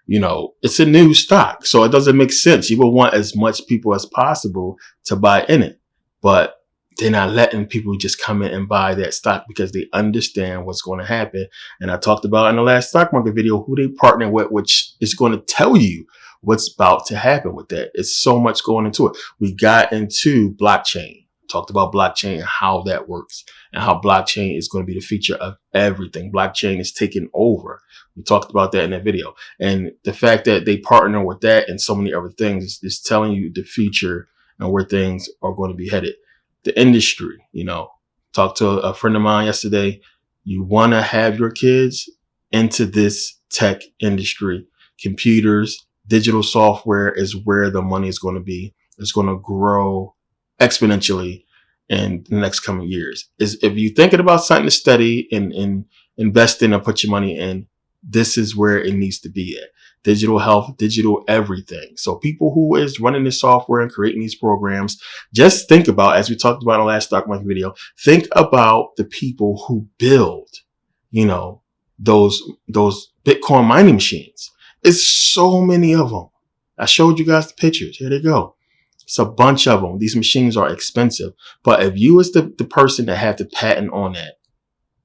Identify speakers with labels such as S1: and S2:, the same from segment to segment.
S1: it's a new stock. So it doesn't make sense. You will want as much people as possible to buy in it, but they're not letting people just come in and buy that stock because they understand what's going to happen. And I talked about in the last stock market video who they partner with, which is going to tell you what's about to happen with that. It's so much going into it. We got into blockchain, talked about blockchain and how that works and how blockchain is going to be the feature of everything. Blockchain is taking over. We talked about that in that video. And the fact that they partner with that and so many other things is telling you the future and where things are going to be headed. The industry, talked to a friend of mine yesterday. You want to have your kids into this tech industry. Computers, digital software is where the money is going to be. It's going to grow exponentially in the next coming years. If you're thinking about something to study and invest in or put your money in, this is where it needs to be at. Digital health, digital everything. So people who is running this software and creating these programs, just think about, as we talked about in the last stock market video, think about the people who build, those Bitcoin mining machines. It's so many of them. I showed you guys the pictures. Here they go. It's a bunch of them. These machines are expensive. But if you was the person that had the patent on that,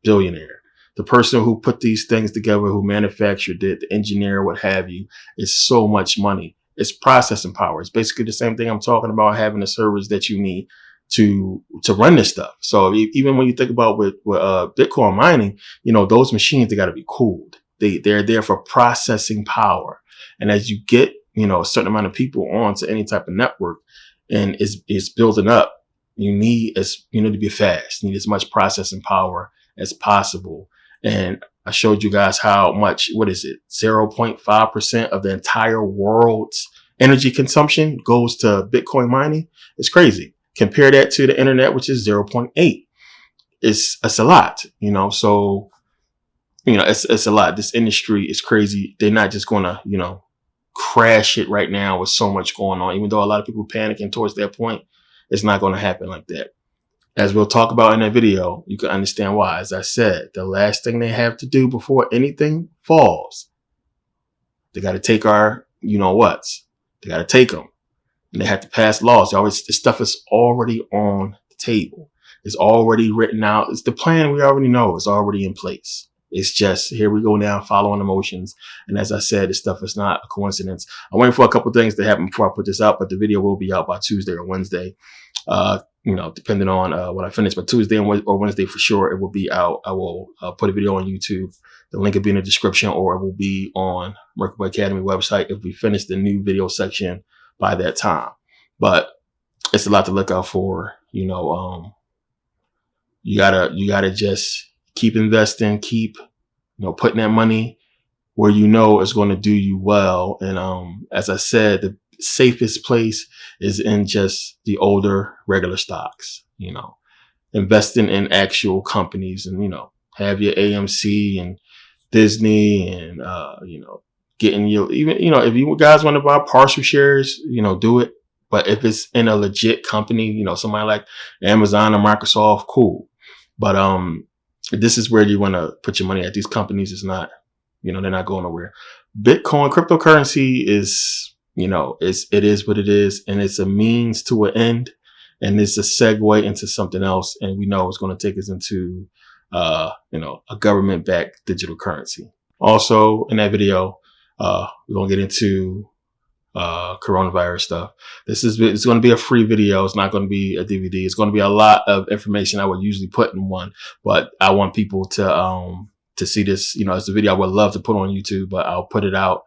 S1: billionaire, the person who put these things together, who manufactured it, the engineer, what have you, it's so much money. It's processing power. It's basically the same thing I'm talking about, having the servers that you need to run this stuff. So even when you think about with Bitcoin mining, those machines, they got to be cooled. They're there for processing power. And as you get, a certain amount of people onto any type of network and it's building up, you need to be fast. You need as much processing power as possible. And I showed you guys how much, 0.5% of the entire world's energy consumption goes to Bitcoin mining. It's crazy. Compare that to the internet, which is 0.8. It's a lot, so, it's a lot. This industry is crazy. They're not just going to, crash it right now with so much going on. Even though a lot of people panicking towards that point, it's not going to happen like that. As we'll talk about in that video, you can understand why. As I said, the last thing they have to do before anything falls, they got to take our, whats. They got to take them. And they have to pass laws. This stuff is already on the table. It's already written out. It's the plan we already know. It's already in place. It's just, here we go now, following the motions. And as I said, this stuff is not a coincidence. I'm waiting for a couple of things to happen before I put this out, but the video will be out by Tuesday or Wednesday. Depending on when I finish, but Tuesday or Wednesday for sure, it will be out. I will put a video on YouTube. The link will be in the description, or it will be on Merkabah Academy website if we finish the new video section by that time. But it's a lot to look out for. You gotta just keep investing, keep putting that money where it's going to do you well. And as I said, the safest place is in just the older regular stocks, investing in actual companies and, have your AMC and Disney and, getting if you guys want to buy partial shares, do it. But if it's in a legit company, somebody like Amazon or Microsoft, cool. But, this is where you want to put your money at. These companies is not, they're not going nowhere. Bitcoin, cryptocurrency is, it is what it is, and it's a means to an end, and it's a segue into something else. And we know it's going to take us into, a government-backed digital currency. Also, in that video, we're going to get into coronavirus stuff. It's going to be a free video. It's not going to be a DVD. It's going to be a lot of information I would usually put in one, but I want people to see this. It's a video I would love to put on YouTube, but I'll put it out.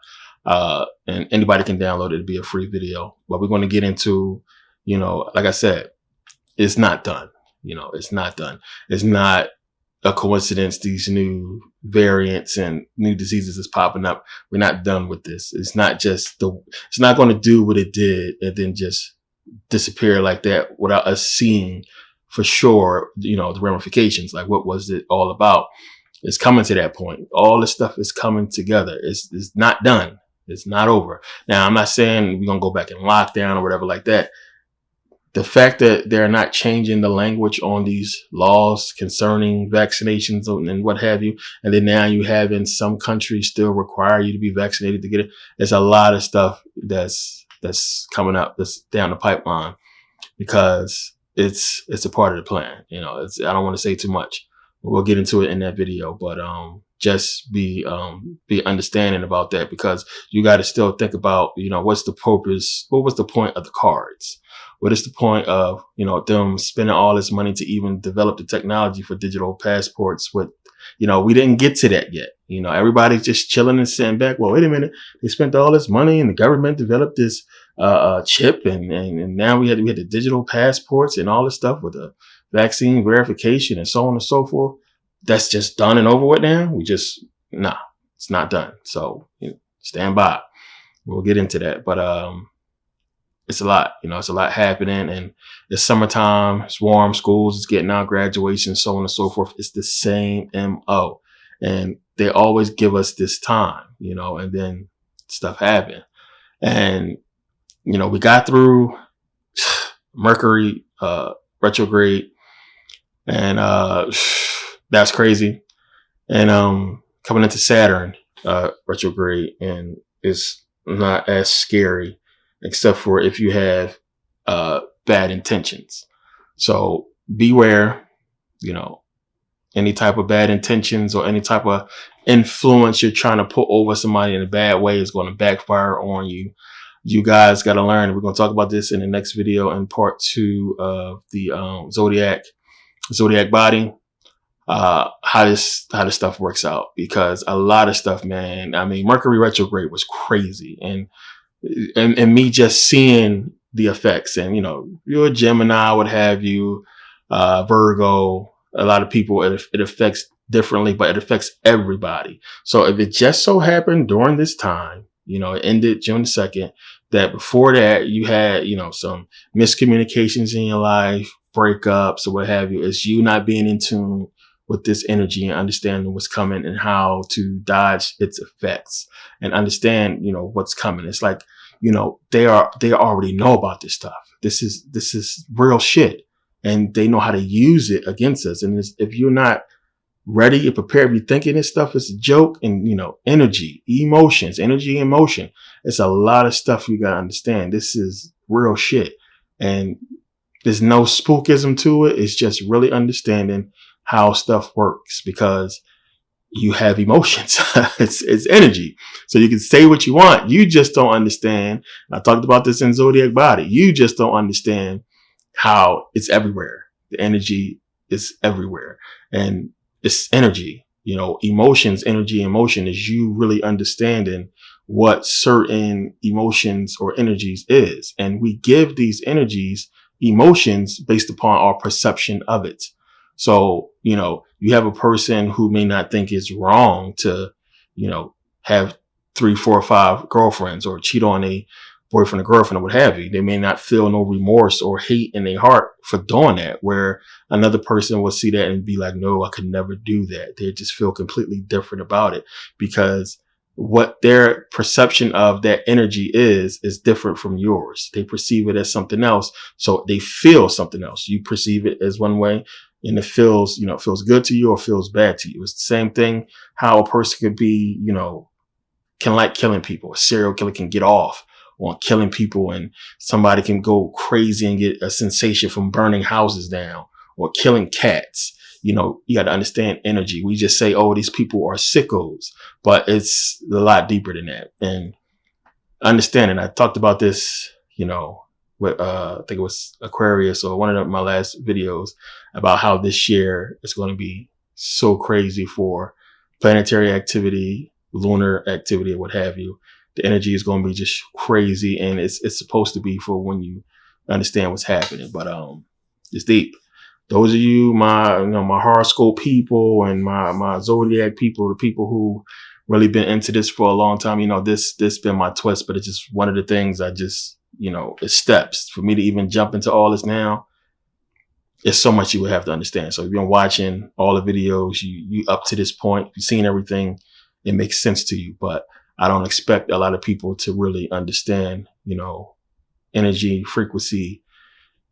S1: And anybody can download it. It'll be a free video, but we're going to get into, like I said, it's not done. It's not done. It's not a coincidence. These new variants and new diseases is popping up. We're not done with this. It's not going to do what it did and then just disappear like that without us seeing for sure, the ramifications, like what was it all about? It's coming to that point. All this stuff is coming together. It's not done. It's not over. Now, I'm not saying we're going to go back in lockdown or whatever like that. the fact that they're not changing the language on these laws concerning vaccinations and what have you, and then now you have in some countries still require you to be vaccinated to get it. There's a lot of stuff that's coming up, that's down the pipeline, because it's a part of the plan. You know, I don't want to say too much. We'll get into it in that video, but just be understanding about that, because you got to still think about, you know, what's the purpose? What was the point of the cards? What is the point of, you know, them spending all this money to even develop the technology for digital passports? With, you know, we didn't get to that yet. You know, everybody's just chilling and sitting back. Well, wait a minute. They spent all this money and the government developed this chip, and now we had the digital passports and all this stuff with the vaccine verification and so on and so forth. That's just done and over with now. It's not done. So, you know, stand by. We'll get into that, but it's a lot. You know, it's a lot happening, and it's summertime. It's warm. Schools is getting out, graduation, so on and so forth. It's the same MO, and they always give us this time, you know, and then stuff happen. And, you know, we got through Mercury retrograde, and that's crazy. And coming into Saturn retrograde, and it's not as scary, except for if you have bad intentions. So beware, you know, any type of bad intentions or any type of influence you're trying to put over somebody in a bad way is going to backfire on you. You guys got to learn. We're going to talk about this in the next video in part 2 of the zodiac body, how this stuff works out, because a lot of stuff, man. I mean, Mercury retrograde was crazy, and me just seeing the effects, and, you know, you're a Gemini, what have you, Virgo. A lot of people, it affects differently, but it affects everybody. So if it just so happened during this time, you know, it ended June 2nd, that before that you had, you know, some miscommunications in your life, breakups or what have you, is you not being in tune with this energy and understanding what's coming and how to dodge its effects and understand, you know, what's coming. It's like, you know, they already know about this stuff. This is real shit, and they know how to use it against us. And if you're not ready and prepared, if you're thinking this stuff is a joke, and, you know, energy, emotion, it's a lot of stuff you got to understand. This is real shit, and there's no spookism to it. It's just really understanding how stuff works, because you have emotions. it's energy. So you can say what you want. You just don't understand. I talked about this in Zodiac Body. You just don't understand how it's everywhere. The energy is everywhere, and it's energy. You know, emotions, energy, emotion is you really understanding what certain emotions or energies is. And we give these energies emotions based upon our perception of it. So, you know, you have a person who may not think it's wrong to, you know, have 3, 4, 5 girlfriends or cheat on a boyfriend or girlfriend or what have you. They may not feel no remorse or hate in their heart for doing that, where another person will see that and be like, no, I could never do that. They just feel completely different about it, because what their perception of that energy is different from yours. They perceive it as something else. So they feel something else. You perceive it as one way, and it feels, you know, feels good to you or feels bad to you. It's the same thing how a person could be, you know, can like killing people. A serial killer can get off on killing people, and somebody can go crazy and get a sensation from burning houses down or killing cats. You know, you got to understand energy. We just say, oh, these people are sickos, but it's a lot deeper than that. And understanding, I talked about this, you know, with, I think it was Aquarius or one of my last videos, about how this year is going to be so crazy for planetary activity, lunar activity, or what have you. The energy is going to be just crazy, and it's supposed to be for when you understand what's happening. But it's deep. Those of you, my horoscope people and my zodiac people, the people who really been into this for a long time, you know, this been my twist, but it's just one of the things I just, you know, it's steps for me to even jump into all this now. It's so much you would have to understand. So if you've been watching all the videos, you up to this point, you've seen everything, it makes sense to you. But I don't expect a lot of people to really understand, you know, energy, frequency,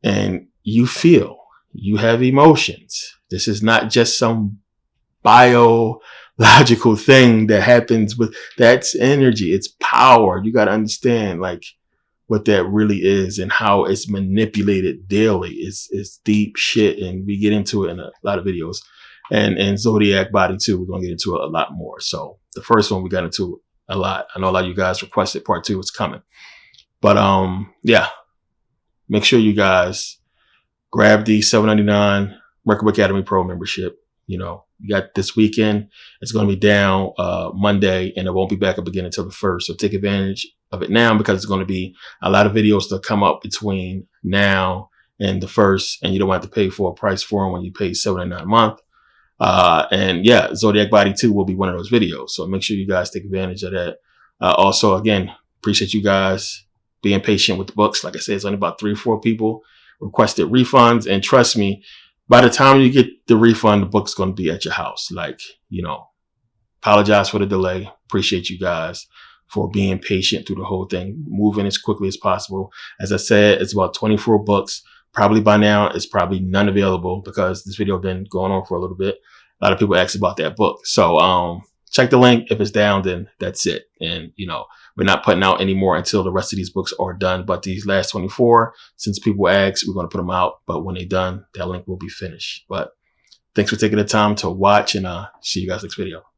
S1: and you feel, you have emotions. This is not just some biological thing that happens with, that's energy. It's power. You got to understand like what that really is and how it's manipulated daily. It's deep shit. And we get into it in a lot of videos, and zodiac body too. We're going to get into it a lot more. So the first one we got into a lot. I know a lot of you guys requested part 2. It's coming, but yeah, make sure you guys grab the $7.99 Merkabah Academy Pro membership. You know, you got this weekend. It's going to be down Monday, and it won't be back up again until the 1st. So take advantage of it now, because it's going to be a lot of videos to come up between now and the 1st, and you don't have to pay full price for them when you pay $7.99 a month. And yeah, Zodiac Body 2 will be one of those videos. So make sure you guys take advantage of that. Also, again, appreciate you guys being patient with the books. Like I said, it's only about 3 or 4 people requested refunds. And trust me, by the time you get the refund, the book's going to be at your house. Like, you know, apologize for the delay. Appreciate you guys for being patient through the whole thing, moving as quickly as possible. As I said, it's about 24 books. Probably by now, it's probably none available because this video been going on for a little bit. A lot of people asked about that book. So check the link. If it's down, then that's it. And, you know, we're not putting out any more until the rest of these books are done. But these last 24, since people asked, we're going to put them out. But when they're done, that link will be finished. But thanks for taking the time to watch, and see you guys next video.